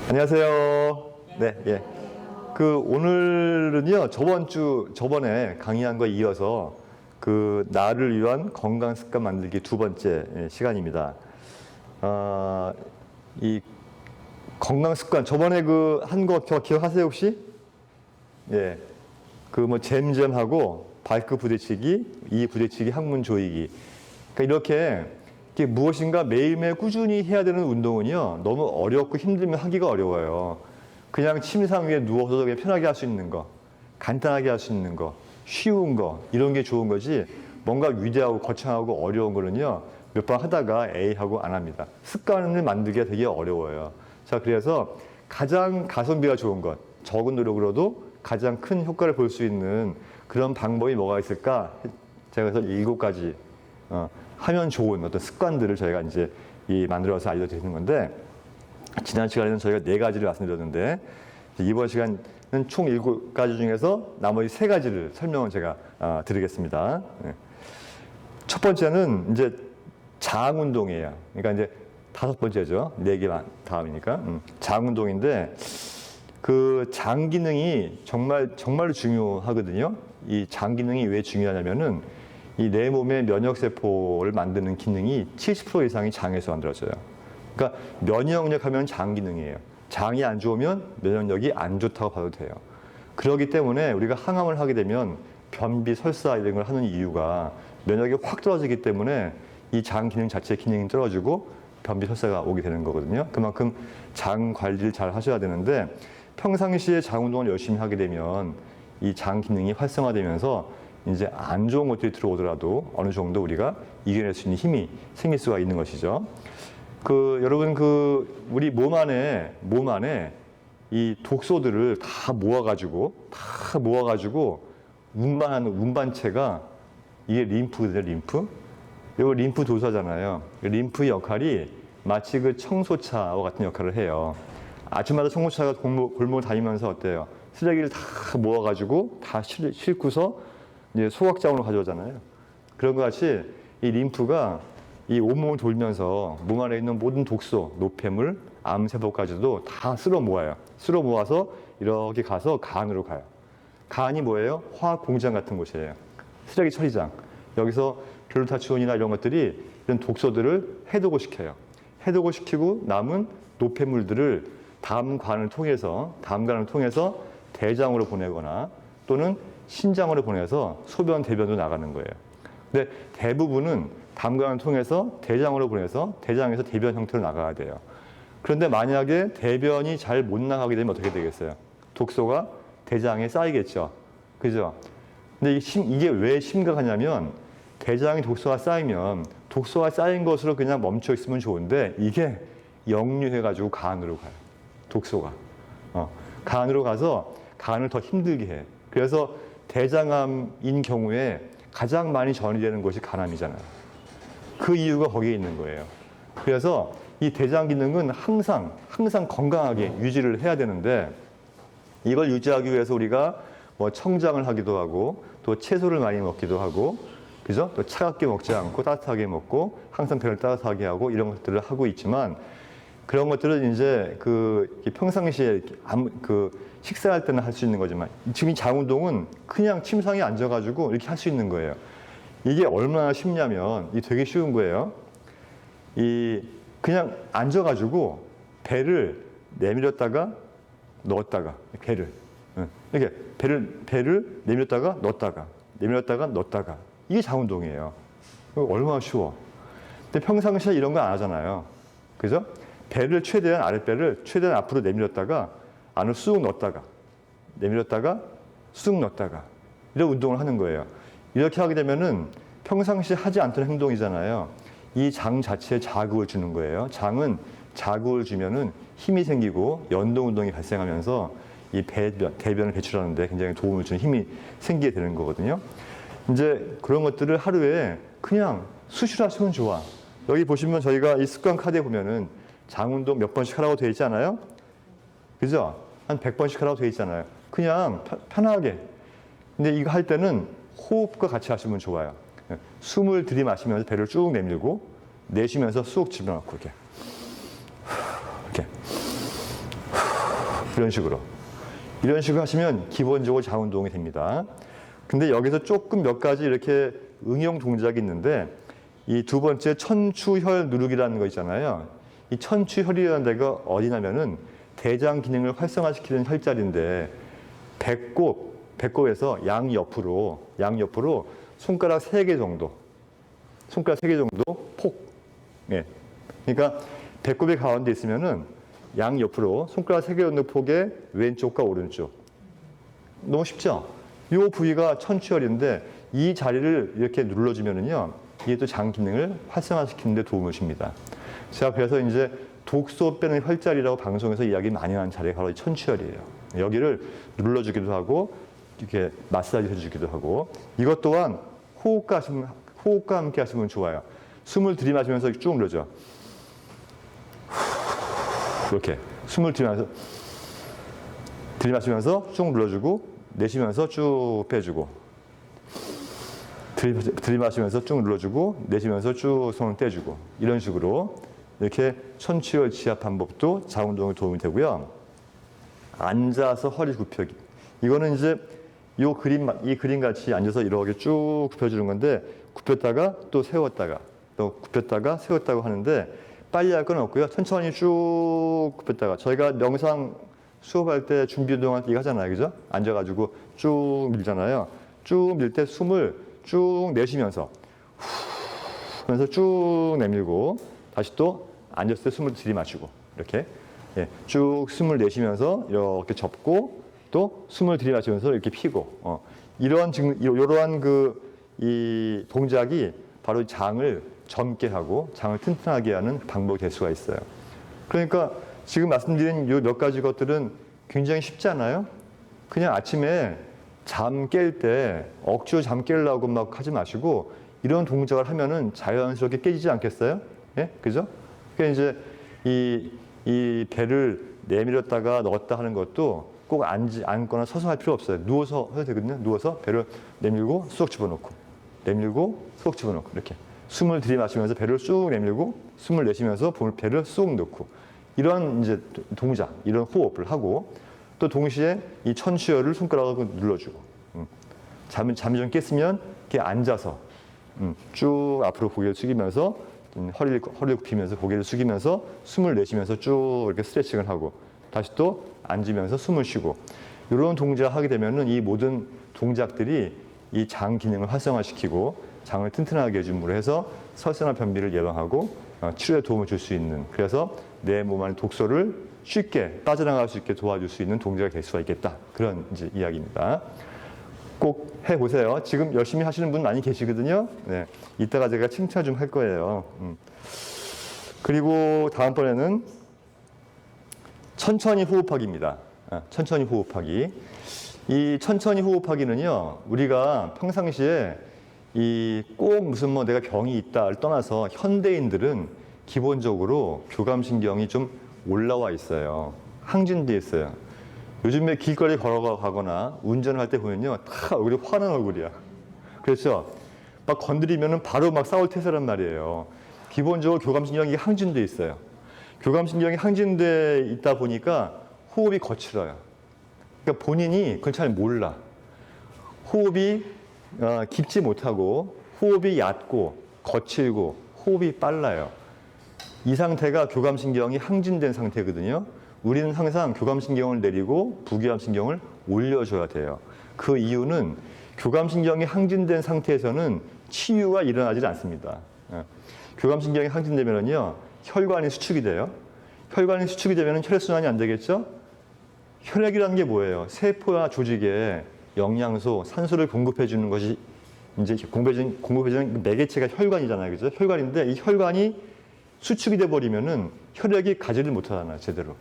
안녕하세요. 네, 예. 오늘은요, 저번에 강의한 거 이어서 나를 위한 건강 습관 만들기 두 번째 시간입니다. 이 건강 습관, 저번에 한 거 기억하세요, 혹시? 예. 잼잼하고 발끝 부대치기, 이 부대치기, 항문 조이기. 그러니까 이게 무엇인가 매일매일 꾸준히 해야 되는 운동은요, 너무 어렵고 힘들면 하기가 어려워요. 그냥 침상 위에 누워서 그냥 편하게 할 수 있는 거, 간단하게 할 수 있는 거, 쉬운 거, 이런 게 좋은 거지, 뭔가 위대하고 거창하고 어려운 거는요, 몇 번 하다가 에이 하고 안 합니다. 습관을 만들기가 되게 어려워요. 자, 그래서 가장 가성비가 좋은 것, 적은 노력으로도 가장 큰 효과를 볼 수 있는 그런 방법이 뭐가 있을까? 제가 그래서 7가지, 하면 좋은 어떤 습관들을 저희가 이제 만들어서 알려드리는 건데, 지난 시간에는 저희가 4가지를 말씀드렸는데, 이번 시간은 총 7가지 중에서 나머지 3가지를 설명을 제가 드리겠습니다. 첫 번째는 이제 장 운동이에요. 그러니까 이제 5번째죠. 4개 다음이니까. 장 운동인데, 장 기능이 정말로 중요하거든요. 이 장 기능이 왜 중요하냐면은, 이 내 몸의 면역세포를 만드는 기능이 70% 이상이 장에서 만들어져요. 그러니까 면역력 하면 장 기능이에요. 장이 안 좋으면 면역력이 안 좋다고 봐도 돼요. 그렇기 때문에 우리가 항암을 하게 되면 변비, 설사 이런 걸 하는 이유가 면역이 확 떨어지기 때문에 이 장 기능 자체의 기능이 떨어지고 변비, 설사가 오게 되는 거거든요. 그만큼 장 관리를 잘 하셔야 되는데, 평상시에 장 운동을 열심히 하게 되면 이 장 기능이 활성화되면서 이제 안 좋은 것들이 들어오더라도 어느 정도 우리가 이겨낼 수 있는 힘이 생길 수가 있는 것이죠. 여러분, 우리 몸 안에 이 독소들을 다 모아가지고 운반체가 이게 림프거든요, 림프. 이거 림프 도사잖아요. 림프 역할이 마치 청소차와 같은 역할을 해요. 아침마다 청소차가 골목을 다니면서 어때요? 쓰레기를 다 모아가지고 다 싣고서 이제 소각장으로 가져오잖아요. 그런 것 같이 이 림프가 이 온몸을 돌면서 몸 안에 있는 모든 독소, 노폐물, 암세포까지도 다 쓸어 모아요. 쓸어 모아서 이렇게 가서 간으로 가요. 간이 뭐예요? 화학 공장 같은 곳이에요. 쓰레기 처리장. 여기서 글루타치온이나 이런 것들이 이런 독소들을 해독을 시켜요. 해독을 시키고 남은 노폐물들을 다음 간을 통해서 대장으로 보내거나 또는 신장으로 보내서 소변, 대변으로 나가는 거예요. 근데 대부분은 담관을 통해서 대장으로 보내서 대장에서 대변 형태로 나가야 돼요. 그런데 만약에 대변이 잘 못 나가게 되면 어떻게 되겠어요? 독소가 대장에 쌓이겠죠. 그죠? 근데 이게 왜 심각하냐면, 대장에 독소가 쌓이면 독소가 쌓인 것으로 그냥 멈춰 있으면 좋은데, 이게 역류해가지고 간으로 가요. 독소가. 간으로 가서 간을 더 힘들게 해. 그래서 대장암인 경우에 가장 많이 전이 되는 것이 간암이잖아요. 그 이유가 거기에 있는 거예요. 그래서 이 대장 기능은 항상 건강하게 유지를 해야 되는데, 이걸 유지하기 위해서 우리가 청장을 하기도 하고, 또 채소를 많이 먹기도 하고, 그죠? 또 차갑게 먹지 않고 따뜻하게 먹고, 항상 배를 따뜻하게 하고, 이런 것들을 하고 있지만, 그런 것들은 이제 평상시에 식사할 때는 할 수 있는 거지만, 지금 이 장 운동은 그냥 침상에 앉아가지고 이렇게 할 수 있는 거예요. 이게 얼마나 쉽냐면, 이게 되게 쉬운 거예요. 그냥 앉아가지고 배를 내밀었다가 넣었다가, 이렇게 배를 내밀었다가 넣었다가, 이게 장 운동이에요. 얼마나 쉬워. 근데 평상시에 이런 거 안 하잖아요. 그죠? 아랫배를 최대한 앞으로 내밀었다가 안으로 쑥 넣었다가, 내밀었다가 쑥 넣었다가, 이런 운동을 하는 거예요. 이렇게 하게 되면은 평상시에 하지 않던 행동이잖아요. 이 장 자체에 자극을 주는 거예요. 장은 자극을 주면은 힘이 생기고 연동 운동이 발생하면서 이 대변을 배출하는데 굉장히 도움을 주는 힘이 생기게 되는 거거든요. 이제 그런 것들을 하루에 그냥 수시로 하시면 좋아. 여기 보시면 저희가 이 습관 카드에 보면은 장 운동 몇 번씩 하라고 되어 있잖아요. 그죠? 한 100번씩 하라고 되어 있잖아요. 그냥 편하게. 근데 이거 할 때는 호흡과 같이 하시면 좋아요. 숨을 들이마시면서 배를 쭉 내밀고, 내쉬면서 쑥 집어넣고, 이렇게. 이런 식으로. 이런 식으로 하시면 기본적으로 장 운동이 됩니다. 근데 여기서 조금 몇 가지 이렇게 응용 동작이 있는데 이 두 번째 천추혈 누르기라는 거 있잖아요. 이 천추혈이라는 데가 어디냐면은 대장 기능을 활성화시키는 혈자리인데 배꼽에서 양옆으로 손가락 3개 정도 폭. 예. 그러니까 배꼽의 가운데 있으면은 양옆으로 손가락 3개 정도 폭의 왼쪽과 오른쪽. 너무 쉽죠? 이 부위가 천추혈인데 이 자리를 이렇게 눌러주면은요, 이게 또 장 기능을 활성화시키는 데 도움을 줍니다. 제가 그래서 이제 독소 빼는 혈자리라고 방송에서 이야기 많이 하는 자리가 바로 천추혈이에요. 여기를 눌러주기도 하고, 이렇게 마사지 해주기도 하고, 이것 또한 호흡과 함께 하시면 좋아요. 숨을 들이마시면서 쭉 눌러줘. 이렇게 숨을 들이마시면서 쭉 눌러주고, 내쉬면서 쭉 빼주고, 들이마시면서 쭉 눌러주고, 내쉬면서 쭉 손을 떼주고, 이런 식으로 이렇게 천추혈 지압 방법도 장 운동에 도움이 되고요. 앉아서 허리 굽혀기. 이거는 이제 이 그림 같이 앉아서 이렇게 쭉 굽혀주는 건데, 굽혔다가 또 세웠다가 또 굽혔다가 세웠다고 하는데 빨리 할 건 없고요. 천천히 쭉 굽혔다가, 저희가 명상 수업할 때 준비 운동할 때 이거 하잖아요. 그죠? 앉아가지고 쭉 밀잖아요. 쭉 밀 때 숨을 쭉 내쉬면서 후 하면서 쭉 내밀고, 다시 또 앉았을 때 숨을 들이마시고, 이렇게 쭉 숨을 내쉬면서 이렇게 접고, 또 숨을 들이마시면서 이렇게 피고, 이러한 이 동작이 바로 장을 젊게 하고 장을 튼튼하게 하는 방법이 될 수가 있어요. 그러니까 지금 말씀드린 이 몇 가지 것들은 굉장히 쉽지 않아요? 그냥 아침에 잠 깰 때 억지로 잠 깨려고 막 하지 마시고 이런 동작을 하면은 자연스럽게 깨지지 않겠어요? 예? 그죠? 그러니까 이제 이 배를 내밀었다가 넣었다 하는 것도 꼭 앉거나 서서 할 필요 없어요. 누워서 해도 되거든요. 누워서 배를 내밀고 쏙 집어넣고, 내밀고 쏙 집어넣고, 이렇게 숨을 들이마시면서 배를 쑥 내밀고, 숨을 내쉬면서 배를 쑥 넣고, 이런 이제 동작, 이런 호흡을 하고, 또 동시에 이 천추혈을 손가락으로 눌러주고, 잠이 좀 깼으면 이렇게 앉아서 쭉 앞으로 고개를 숙이면서 허리를 굽히면서 고개를 숙이면서 숨을 내쉬면서 쭉 이렇게 스트레칭을 하고, 다시 또 앉으면서 숨을 쉬고, 이런 동작을 하게 되면은 이 모든 동작들이 이 장 기능을 활성화시키고 장을 튼튼하게 해줌으로 해서 설사나 변비를 예방하고 치료에 도움을 줄 수 있는, 그래서 내 몸 안의 독소를 쉽게 빠져나갈 수 있게 도와줄 수 있는 동작이 될 수가 있겠다. 그런 이제 이야기입니다. 꼭 해보세요. 지금 열심히 하시는 분 많이 계시거든요. 네. 이따가 제가 칭찬 좀 할 거예요. 그리고 다음번에는 천천히 호흡하기입니다. 천천히 호흡하기. 이 천천히 호흡하기는요, 우리가 평상시에 꼭 무슨 내가 병이 있다를 떠나서 현대인들은 기본적으로 교감신경이 좀 올라와 있어요. 항진돼 있어요. 요즘에 길거리 걸어가거나 운전을 할 때 보면요, 다 얼굴이 화난 얼굴이야. 그렇죠? 막 건드리면은 바로 막 싸울 태세란 말이에요. 기본적으로 교감신경이 항진돼 있어요. 교감신경이 항진돼 있다 보니까 호흡이 거칠어요. 그러니까 본인이 그걸 잘 몰라. 호흡이 깊지 못하고, 호흡이 얕고, 거칠고, 호흡이 빨라요. 이 상태가 교감신경이 항진된 상태거든요. 우리는 항상 교감신경을 내리고 부교감신경을 올려줘야 돼요. 그 이유는 교감신경이 항진된 상태에서는 치유가 일어나지 않습니다. 교감신경이 항진되면요, 혈관이 수축이 돼요. 혈관이 수축이 되면 혈액순환이 안 되겠죠? 혈액이라는 게 뭐예요? 세포와 조직에 영양소, 산소를 공급해 주는 것이 이제 공급해주는 매개체가 혈관이잖아요. 그죠? 혈관인데 이 혈관이 수축이 돼 버리면은 혈액이 가지를 못하잖아요. 제대로.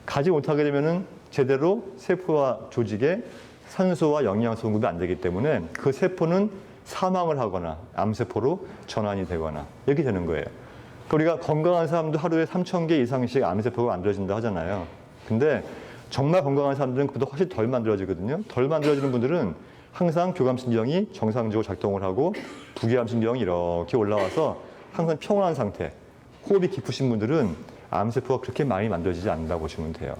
가지 못하게 되면은 제대로 세포와 조직에 산소와 영양소 공급이 안 되기 때문에 그 세포는 사망을 하거나 암세포로 전환이 되거나 이렇게 되는 거예요. 우리가 건강한 사람도 하루에 3,000개 이상씩 암세포가 만들어진다 하잖아요. 근데 정말 건강한 사람들은 그보다 훨씬 덜 만들어지거든요. 덜 만들어지는 분들은 항상 교감신경이 정상적으로 작동을 하고 부교감신경이 이렇게 올라와서 항상 평온한 상태. 호흡이 깊으신 분들은 암세포가 그렇게 많이 만들어지지 않는다고 보시면 돼요.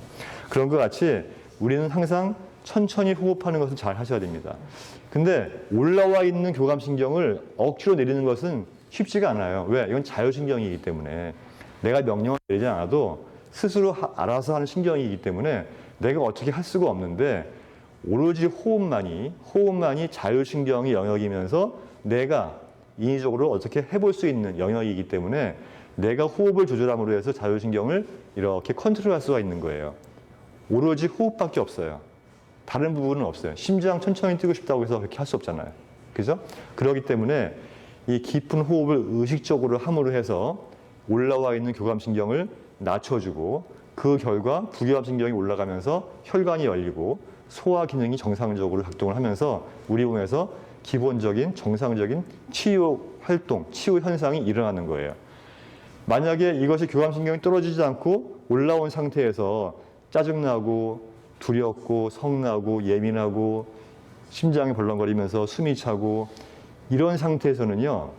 그런 것 같이 우리는 항상 천천히 호흡하는 것을 잘 하셔야 됩니다. 근데 올라와 있는 교감신경을 억지로 내리는 것은 쉽지가 않아요. 왜? 이건 자율신경이기 때문에 내가 명령을 내리지 않아도 스스로 알아서 하는 신경이기 때문에 내가 어떻게 할 수가 없는데 오로지 호흡만이 자율신경의 영역이면서 내가 인위적으로 어떻게 해볼 수 있는 영역이기 때문에 내가 호흡을 조절함으로 해서 자율신경을 이렇게 컨트롤할 수가 있는 거예요. 오로지 호흡밖에 없어요. 다른 부분은 없어요. 심장 천천히 뛰고 싶다고 해서 그렇게 할 수 없잖아요. 그죠? 그렇기 때문에 이 깊은 호흡을 의식적으로 함으로 해서 올라와 있는 교감신경을 낮춰주고 그 결과 부교감신경이 올라가면서 혈관이 열리고 소화 기능이 정상적으로 작동을 하면서 우리 몸에서 기본적인 정상적인 치유 활동, 치유 현상이 일어나는 거예요. 만약에 이것이 교감신경이 떨어지지 않고 올라온 상태에서 짜증나고 두렵고 성나고 예민하고 심장이 벌렁거리면서 숨이 차고 이런 상태에서는요,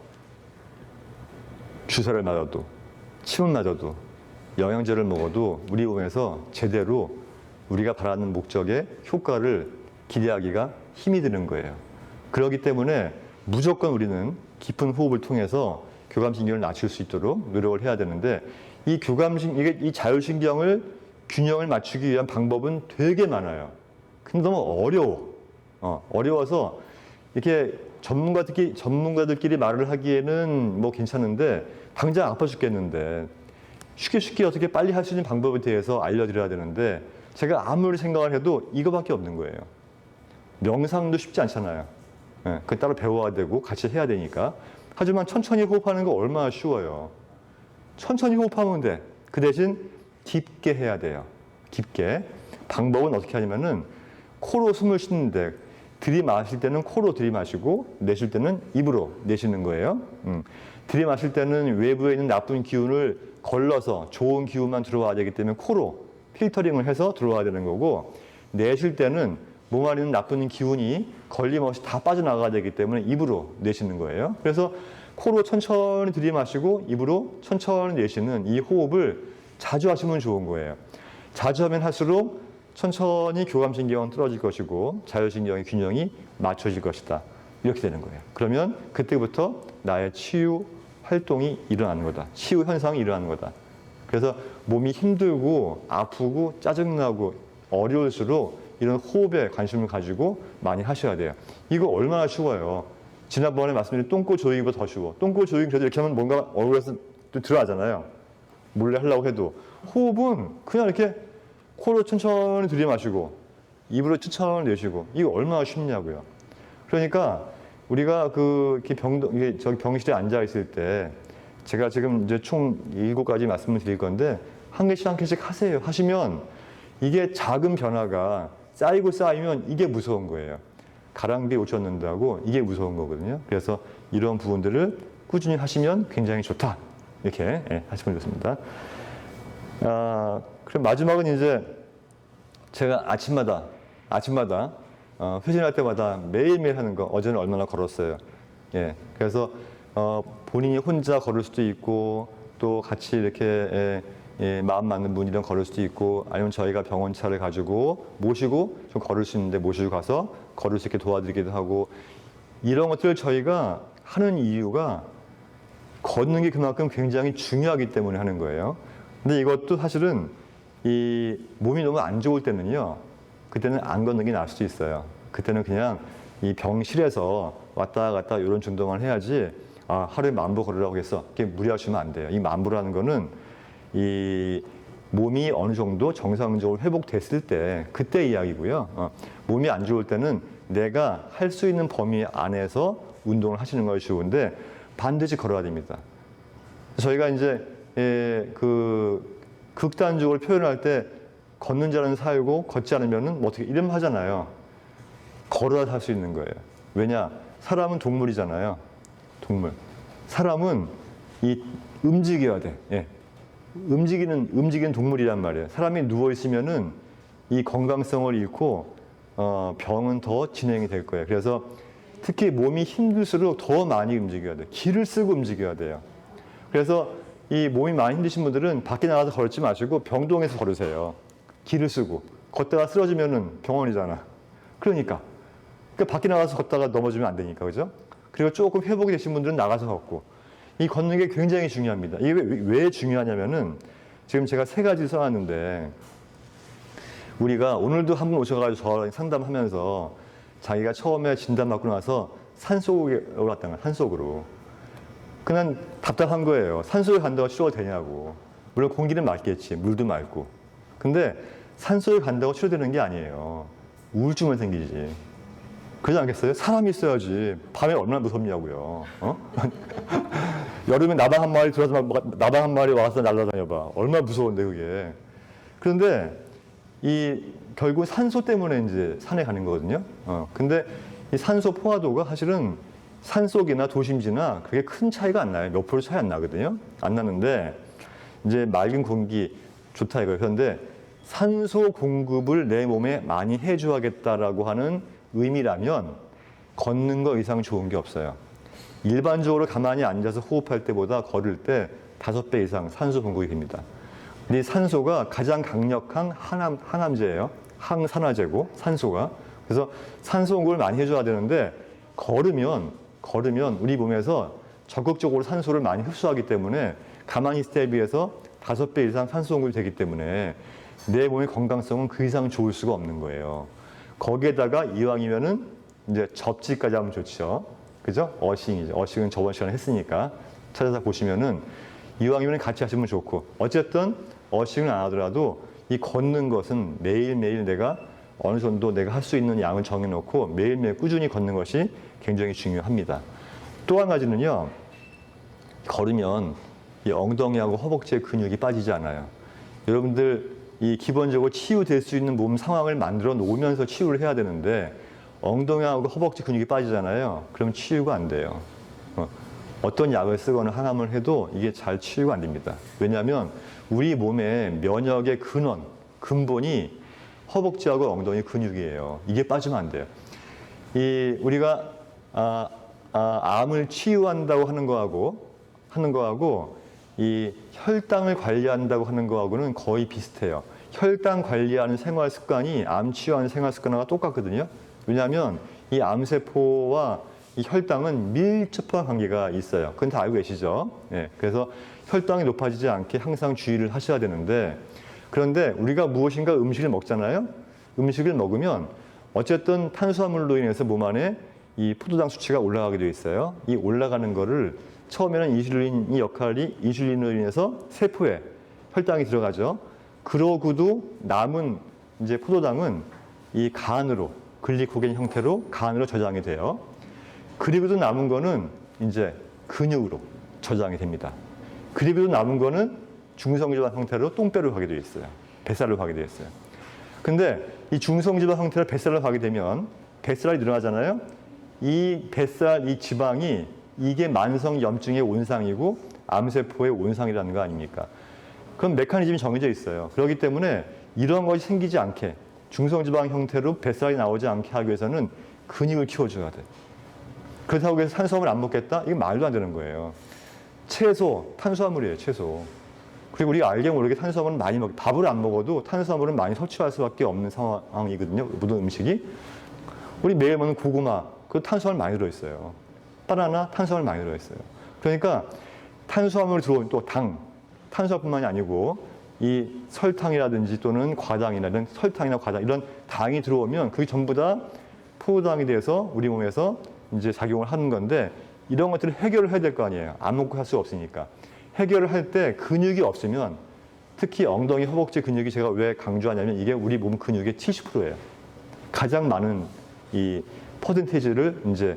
주사를 맞아도 침을 맞아도 영양제를 먹어도 우리 몸에서 제대로 우리가 바라는 목적의 효과를 기대하기가 힘이 드는 거예요. 그렇기 때문에 무조건 우리는 깊은 호흡을 통해서 교감신경을 낮출 수 있도록 노력을 해야 되는데 이 자율신경을 균형을 맞추기 위한 방법은 되게 많아요. 근데 너무 어려워서 이렇게 전문가들끼리 말을 하기에는 뭐 괜찮은데 당장 아파 죽겠는데 쉽게 어떻게 빨리 할 수 있는 방법에 대해서 알려드려야 되는데 제가 아무리 생각을 해도 이거밖에 없는 거예요. 명상도 쉽지 않잖아요. 그 따로 배워야 되고 같이 해야 되니까. 하지만 천천히 호흡하는 거 얼마나 쉬워요. 천천히 호흡하면 돼. 그 대신 깊게 해야 돼요. 깊게. 방법은 어떻게 하냐면은 코로 숨을 쉬는데 들이마실 때는 코로 들이마시고 내쉴 때는 입으로 내쉬는 거예요. 들이마실 때는 외부에 있는 나쁜 기운을 걸러서 좋은 기운만 들어와야 되기 때문에 코로 필터링을 해서 들어와야 되는 거고 내쉴 때는 몸 안에 있는 나쁜 기운이 걸림없이 다 빠져나가야 되기 때문에 입으로 내쉬는 거예요. 그래서 코로 천천히 들이마시고 입으로 천천히 내쉬는 이 호흡을 자주 하시면 좋은 거예요. 자주 하면 할수록 천천히 교감신경은 떨어질 것이고 자율신경의 균형이 맞춰질 것이다. 이렇게 되는 거예요. 그러면 그때부터 나의 치유 활동이 일어나는 거다. 치유 현상이 일어나는 거다. 그래서 몸이 힘들고 아프고 짜증나고 어려울수록 이런 호흡에 관심을 가지고 많이 하셔야 돼요. 이거 얼마나 쉬워요. 지난번에 말씀드린 똥꼬 조이기보다 더 쉬워. 똥꼬 조이기 그래도 이렇게 하면 뭔가 얼굴에서 또 들어가잖아요. 몰래 하려고 해도. 호흡은 그냥 이렇게 코로 천천히 들이마시고 입으로 천천히 내쉬고 이거 얼마나 쉽냐고요. 그러니까 우리가 저기 병실에 앉아 있을 때 제가 지금 이제 총 7가지 말씀을 드릴 건데 한 개씩 하세요. 하시면 이게 작은 변화가 쌓이면 이게 무서운 거예요. 가랑비에 옷 젖는다고 이게 무서운 거거든요. 그래서 이런 부분들을 꾸준히 하시면 굉장히 좋다. 이렇게 하시면 좋습니다. 그럼 마지막은 이제 제가 아침마다 회진할 때마다 매일매일 하는 거 어제는 얼마나 걸었어요. 그래서 본인이 혼자 걸을 수도 있고 또 같이 이렇게 마음 맞는 분이랑 걸을 수도 있고 아니면 저희가 병원차를 가지고 모시고 좀 걸을 수 있는데 모시고 가서 걸을 수 있게 도와드리기도 하고 이런 것들을 저희가 하는 이유가 걷는 게 그만큼 굉장히 중요하기 때문에 하는 거예요. 근데 이것도 사실은 이 몸이 너무 안 좋을 때는요. 그때는 안 걷는 게 나을 수도 있어요. 그때는 그냥 이 병실에서 왔다 갔다 이런 운동만 해야지 하루에 10,000보 걸으라고 해서 이렇게 무리하시면 안 돼요. 이 10,000보라는 거는 이 몸이 어느 정도 정상적으로 회복됐을 때 그때 이야기고요. 몸이 안 좋을 때는 내가 할 수 있는 범위 안에서 운동을 하시는 것이 좋은데 반드시 걸어야 됩니다. 저희가 이제 극단적으로 표현할 때 걷는 자는 살고 걷지 않으면은 뭐 어떻게 이름 하잖아요. 걸어야 살 수 있는 거예요. 왜냐? 사람은 동물이잖아요. 동물. 사람은 움직여야 돼. 움직이는 동물이란 말이에요. 사람이 누워 있으면은 이 건강성을 잃고 병은 더 진행이 될 거예요. 그래서 특히 몸이 힘들수록 더 많이 움직여야 돼요. 기를 쓰고 움직여야 돼요. 그래서 이 몸이 많이 힘드신 분들은 밖에 나가서 걸지 마시고 병동에서 걸으세요. 기를 쓰고. 걷다가 쓰러지면은 병원이잖아. 그러니까 밖에 나가서 걷다가 넘어지면 안 되니까, 그죠? 그리고 조금 회복이 되신 분들은 나가서 걷고. 이 걷는 게 굉장히 중요합니다. 이게 왜 중요하냐면은 지금 제가 3가지 써놨는데 우리가 오늘도 한 분 오셔가지고 저랑 상담하면서 자기가 처음에 진단받고 나서 산속으로 갔다는 거야, 산속으로. 그냥 답답한 거예요. 산속에 간다고 치료가 되냐고. 물론 공기는 맑겠지, 물도 맑고. 근데 산속에 간다고 치료되는 게 아니에요. 우울증은 생기지. 그러지 않겠어요? 사람이 있어야지. 밤에 얼마나 무섭냐고요. 어? 여름에 나방 한 마리 들어와서 나방 한 마리 와서 날아다녀봐. 얼마나 무서운데 그게. 그런데 결국 산소 때문에 이제 산에 가는 거거든요. 근데 이 산소 포화도가 사실은 산속이나 도심지나 그게 큰 차이가 안 나요. 몇 프로 차이 안 나거든요. 안 나는데 이제 맑은 공기 좋다 이거예요. 그런데 산소 공급을 내 몸에 많이 해줘야겠다라고 하는 의미라면 걷는 거 이상 좋은 게 없어요. 일반적으로 가만히 앉아서 호흡할 때보다 걸을 때 5배 이상 산소 공급이 됩니다. 근데 이 산소가 가장 강력한 항암제예요. 항산화제고 산소가. 그래서 산소 공급을 많이 해줘야 되는데 걸으면 우리 몸에서 적극적으로 산소를 많이 흡수하기 때문에 가만히 있을 때에 비해서 5배 이상 산소 공급이 되기 때문에 내 몸의 건강성은 그 이상 좋을 수가 없는 거예요. 거기에다가 이왕이면은 이제 접지까지 하면 좋죠. 그죠? 어싱이죠. 어싱은 저번 시간에 했으니까 찾아서 보시면은 이왕이면 같이 하시면 좋고 어쨌든 어싱을 안 하더라도 이 걷는 것은 매일매일 내가 어느 정도 내가 할 수 있는 양을 정해놓고 매일매일 꾸준히 걷는 것이 굉장히 중요합니다. 또 한 가지는요. 걸으면 이 엉덩이하고 허벅지의 근육이 빠지지 않아요. 여러분들 이 기본적으로 치유될 수 있는 몸 상황을 만들어 놓으면서 치유를 해야 되는데 엉덩이하고 허벅지 근육이 빠지잖아요. 그럼 치유가 안 돼요. 어떤 약을 쓰거나 항암을 해도 이게 잘 치유가 안 됩니다. 왜냐하면 우리 몸의 면역의 근본이 허벅지하고 엉덩이 근육이에요. 이게 빠지면 안 돼요. 우리가 암을 치유한다고 하는 거하고 이 혈당을 관리한다고 하는 거하고는 거의 비슷해요. 혈당 관리하는 생활 습관이 암 치유하는 생활 습관과 똑같거든요. 왜냐하면 이 암세포와 이 혈당은 밀접한 관계가 있어요. 그건 다 알고 계시죠? 예, 그래서 혈당이 높아지지 않게 항상 주의를 하셔야 되는데 그런데 우리가 무엇인가 음식을 먹잖아요. 음식을 먹으면 어쨌든 탄수화물로 인해서 몸 안에 이 포도당 수치가 올라가게 되어 있어요. 이 올라가는 거를 처음에는 인슐린으로 인해서 세포에 혈당이 들어가죠. 그러고도 남은 이제 포도당은 이 간으로 글리코겐 형태로 간으로 저장이 돼요. 그리고도 남은 거는 이제 근육으로 저장이 됩니다. 그리고도 남은 거는 중성지방 형태로 똥배로 가게 되어 있어요. 뱃살로 가게 되어 있어요. 근데 이 중성지방 형태로 뱃살로 가게 되면 뱃살이 늘어나잖아요. 이 뱃살, 이 지방이 이게 만성 염증의 온상이고 암세포의 온상이라는 거 아닙니까? 그럼 메커니즘이 정해져 있어요. 그렇기 때문에 이런 것이 생기지 않게 중성지방 형태로 뱃살이 나오지 않게 하기 위해서는 근육을 키워줘야 돼. 그렇다고 해서 탄수화물 안 먹겠다? 이건 말도 안 되는 거예요. 채소, 탄수화물이에요, 채소. 그리고 우리가 알게 모르게 탄수화물은 많이 밥을 안 먹어도 탄수화물은 많이 섭취할 수밖에 없는 상황이거든요. 모든 음식이. 우리 매일 먹는 고구마, 그 탄수화물 많이 들어있어요. 바나나, 탄수화물 많이 들어있어요. 그러니까 탄수화물이 들어오면 또 탄수화물뿐만이 아니고 이 설탕이라든지 또는 과당이라든 설탕이나 과당 이런 당이 들어오면 그게 전부 다 포도당이 돼서 우리 몸에서 이제 작용을 하는 건데 이런 것들을 해결을 해야 될 거 아니에요. 안 먹고 할 수 없으니까. 해결을 할 때 근육이 없으면 특히 엉덩이, 허벅지 근육이 제가 왜 강조하냐면 이게 우리 몸 근육의 70%예요. 가장 많은 이 퍼센테이지를 이제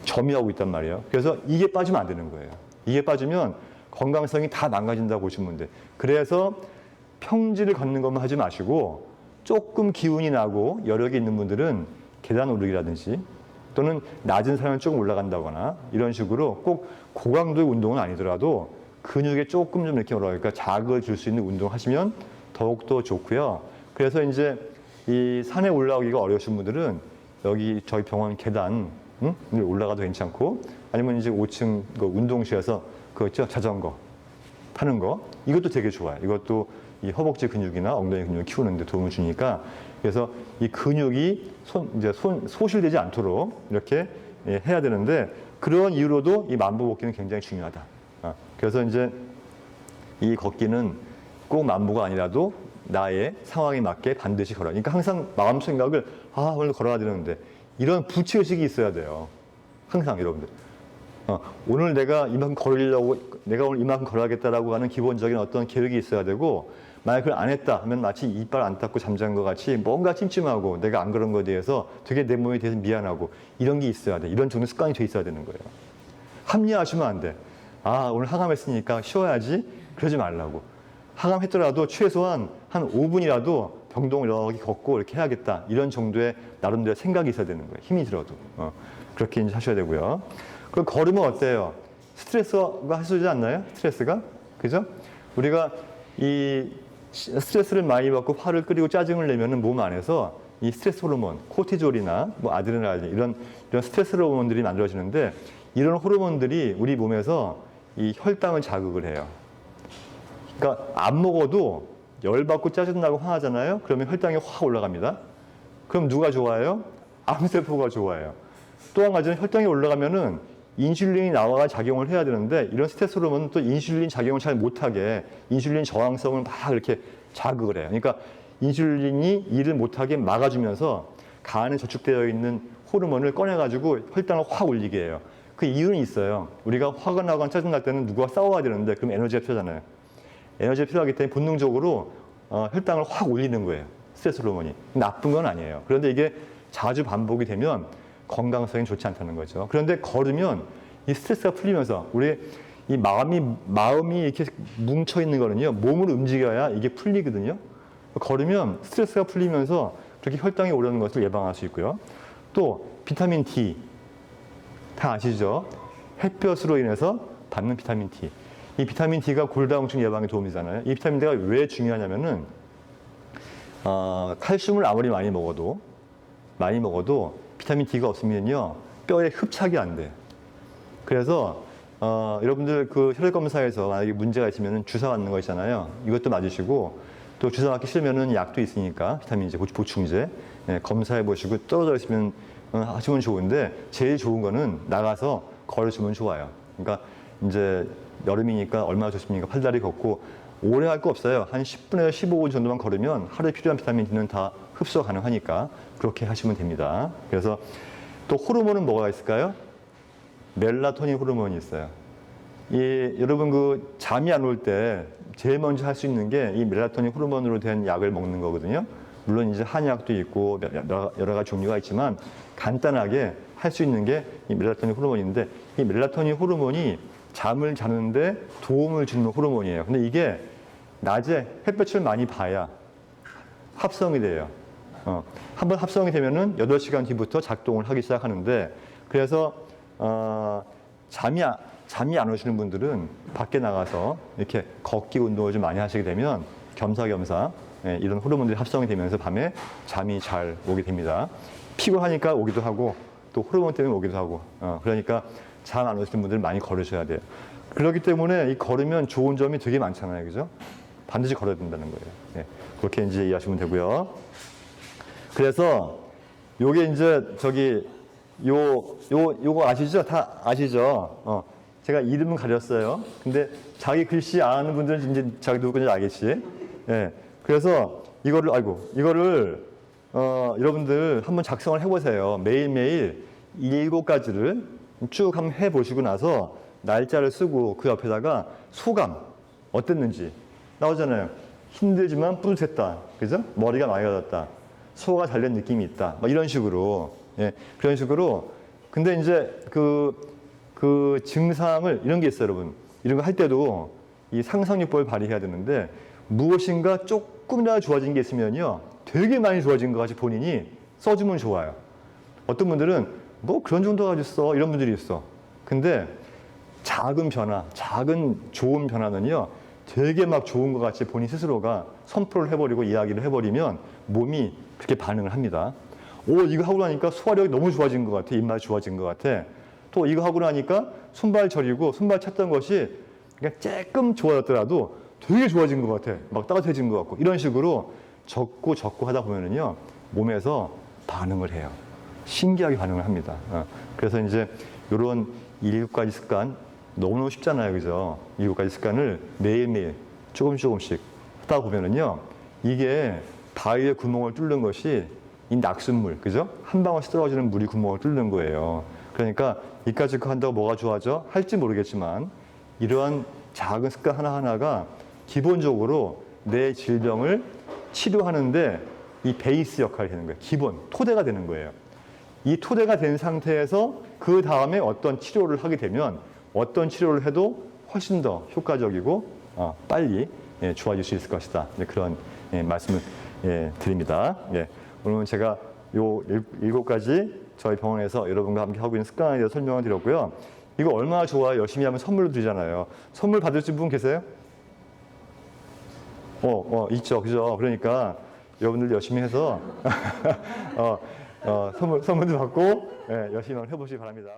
점유하고 있단 말이에요. 그래서 이게 빠지면 안 되는 거예요. 이게 빠지면 건강성이 다 망가진다고 보시면 돼. 그래서 평지를 걷는 것만 하지 마시고 조금 기운이 나고 여력이 있는 분들은 계단 오르기라든지 또는 낮은 산을 조금 올라간다거나 이런 식으로 꼭 고강도의 운동은 아니더라도 근육에 조금 좀 이렇게 올라가니까 자극을 줄 수 있는 운동 하시면 더욱더 좋고요. 그래서 이제 이 산에 올라오기가 어려우신 분들은 여기 저희 병원 계단 올라가도 괜찮고 아니면 이제 5층 그 운동실에서 그거 있죠? 자전거 타는 거 이것도 되게 좋아요. 이것도 이 허벅지 근육이나 엉덩이 근육을 키우는 데 도움을 주니까 그래서 이 근육이 소실되지 않도록 이렇게 해야 되는데 그런 이유로도 이 만보 걷기는 굉장히 중요하다. 그래서 이제 이 걷기는 꼭 만보가 아니라도 나의 상황에 맞게 반드시 걸어야. 그러니까 항상 마음 생각을 오늘 걸어야 되는데 이런 부채의식이 있어야 돼요. 항상 여러분들. 오늘 내가 이만큼 걸으려고 내가 오늘 이만큼 걸어야겠다라고 하는 기본적인 어떤 계획이 있어야 되고 만약 그걸 안 했다 하면 마치 이빨 안 닦고 잠자는 것 같이 뭔가 찜찜하고 내가 안 그런 거에 대해서 되게 내 몸에 대해서 미안하고 이런 게 있어야 돼. 이런 정도 습관이 돼 있어야 되는 거예요. 합리화하시면 안 돼. 오늘 하감했으니까 쉬어야지. 그러지 말라고. 하감했더라도 최소한 한 5분이라도 병동 이렇게 걷고 이렇게 해야겠다. 이런 정도의 나름대로 생각이 있어야 되는 거예요. 힘이 들어도. 그렇게 이제 하셔야 되고요. 그 걸으면 어때요? 스트레스가 해소되지 않나요? 스트레스가? 그죠? 우리가 이 스트레스를 많이 받고 화를 끓이고 짜증을 내면은 몸 안에서 이 스트레스 호르몬, 코티졸이나 뭐 아드레날린 이런 스트레스 호르몬들이 만들어지는데 이런 호르몬들이 우리 몸에서 이 혈당을 자극을 해요. 그러니까 안 먹어도 열받고 짜증나고 화나잖아요. 그러면 혈당이 확 올라갑니다. 그럼 누가 좋아요? 암세포가 좋아요. 또 한 가지는 혈당이 올라가면은 인슐린이 나와 작용을 해야 되는데 이런 스트레스 호르몬은 또 인슐린 작용을 잘 못하게 인슐린 저항성을 막 이렇게 자극을 해요. 그러니까 인슐린이 일을 못하게 막아주면서 간에 저축되어 있는 호르몬을 꺼내가지고 혈당을 확 올리게 해요. 그 이유는 있어요. 우리가 화가 나거나 짜증날 때는 누구와 싸워야 되는데 그럼 에너지가 필요하잖아요. 에너지가 필요하기 때문에 본능적으로 혈당을 확 올리는 거예요. 스트레스 호르몬이. 나쁜 건 아니에요. 그런데 이게 자주 반복이 되면 건강성이 좋지 않다는 거죠. 그런데 걸으면 이 스트레스가 풀리면서 우리 이 마음이 이렇게 뭉쳐 있는 거는요, 몸을 움직여야 이게 풀리거든요. 걸으면 스트레스가 풀리면서 그렇게 혈당이 오르는 것을 예방할 수 있고요. 또 비타민 D 다 아시죠? 햇볕으로 인해서 받는 비타민 D. 이 비타민 D가 골다공증 예방에 도움이 되잖아요. 이 비타민 D가 왜 중요하냐면은 칼슘을 아무리 많이 먹어도 비타민 D가 없으면요 뼈에 흡착이 안 돼. 그래서 여러분들 그 혈액 검사에서 만약에 문제가 있으면 주사 맞는 거 있잖아요. 이것도 맞으시고 또 주사 맞기 싫으면은 약도 있으니까 비타민제, 보충제 검사해 보시고 떨어져 있으면 하시면 좋은데 제일 좋은 거는 나가서 걸으시면 좋아요. 그러니까 이제 여름이니까 얼마나 좋습니까? 팔다리 걷고 오래 할 거 없어요. 한 10분에서 15분 정도만 걸으면 하루에 필요한 비타민 D는 다 흡수 가능하니까 그렇게 하시면 됩니다. 그래서 또 호르몬은 뭐가 있을까요? 멜라토닌 호르몬이 있어요. 여러분 그 잠이 안 올 때 제일 먼저 할 수 있는 게 이 멜라토닌 호르몬으로 된 약을 먹는 거거든요. 물론 이제 한약도 있고 여러 가지 종류가 있지만 간단하게 할 수 있는 게 이 멜라토닌 호르몬인데 이 멜라토닌 호르몬이 잠을 자는데 도움을 주는 호르몬이에요. 근데 이게 낮에 햇볕을 많이 봐야 합성이 돼요. 한번 합성이 되면은 8시간 뒤부터 작동을 하기 시작하는데 그래서 잠이 안 오시는 분들은 밖에 나가서 이렇게 걷기 운동을 좀 많이 하시게 되면 겸사겸사 이런 호르몬들이 합성이 되면서 밤에 잠이 잘 오게 됩니다. 피곤하니까 오기도 하고 또 호르몬 때문에 오기도 하고 그러니까 잠 안 오시는 분들 많이 걸으셔야 돼요. 그렇기 때문에 이 걸으면 좋은 점이 되게 많잖아요, 그죠? 반드시 걸어야 된다는 거예요. 그렇게 이제 이해하시면 되고요. 그래서 요게 이제 요거 아시죠? 다 아시죠? 제가 이름은 가렸어요. 근데 자기 글씨 아는 분들은 이제 자기 누군지 알겠지? 그래서 이거를 여러분들 한번 작성을 해보세요. 매일매일 7가지를 쭉 한번 해보시고 나서 날짜를 쓰고 그 옆에다가 소감 어땠는지 나오잖아요. 힘들지만 뿌듯했다. 그죠? 머리가 맑아졌다. 소화가 잘 된 느낌이 있다. 막 이런 식으로. 그런 식으로. 근데 이제 그 증상을 이런 게 있어요, 여러분. 이런 거 할 때도 이 상상력법을 발휘해야 되는데 무엇인가 조금이라도 좋아진 게 있으면요. 되게 많이 좋아진 것 같이 본인이 써주면 좋아요. 어떤 분들은 뭐 그런 정도 가지고 써. 이런 분들이 있어. 근데 작은 변화, 작은 좋은 변화는요. 되게 막 좋은 것 같이 본인 스스로가 선포를 해버리고 이야기를 해버리면 몸이 그렇게 반응을 합니다. 이거 하고 나니까 소화력이 너무 좋아진 것 같아. 입맛이 좋아진 것 같아. 또 이거 하고 나니까 손발 저리고 손발 찼던 것이 그러니까 조금 좋아졌더라도 되게 좋아진 것 같아. 막 따뜻해진 것 같고. 이런 식으로 적고 하다 보면은요, 몸에서 반응을 해요. 신기하게 반응을 합니다. 그래서 이제 이런 7가지 습관, 너무너무 쉽잖아요. 그죠? 7가지 습관을 매일매일 조금씩 하다 보면은요, 이게 바위에 구멍을 뚫는 것이 이 낙숫물, 그죠? 한 방울씩 떨어지는 물이 구멍을 뚫는 거예요. 그러니까 이까짓 거 한다고 뭐가 좋아져? 할지 모르겠지만 이러한 작은 습관 하나하나가 기본적으로 내 질병을 치료하는데 이 베이스 역할이 되는 거예요. 기본, 토대가 되는 거예요. 이 토대가 된 상태에서 그 다음에 어떤 치료를 하게 되면 어떤 치료를 해도 훨씬 더 효과적이고 빨리 좋아질 수 있을 것이다. 그런 말씀을 드립니다. 오늘은 제가 요 7가지 저희 병원에서 여러분과 함께 하고 있는 습관에 대해서 설명을 드렸고요. 이거 얼마나 좋아요. 열심히 하면 선물로 드리잖아요. 선물 받으실 분 계세요? 있죠. 그죠? 그러니까 여러분들 열심히 해서 선물도 받고 열심히 한번 해보시기 바랍니다.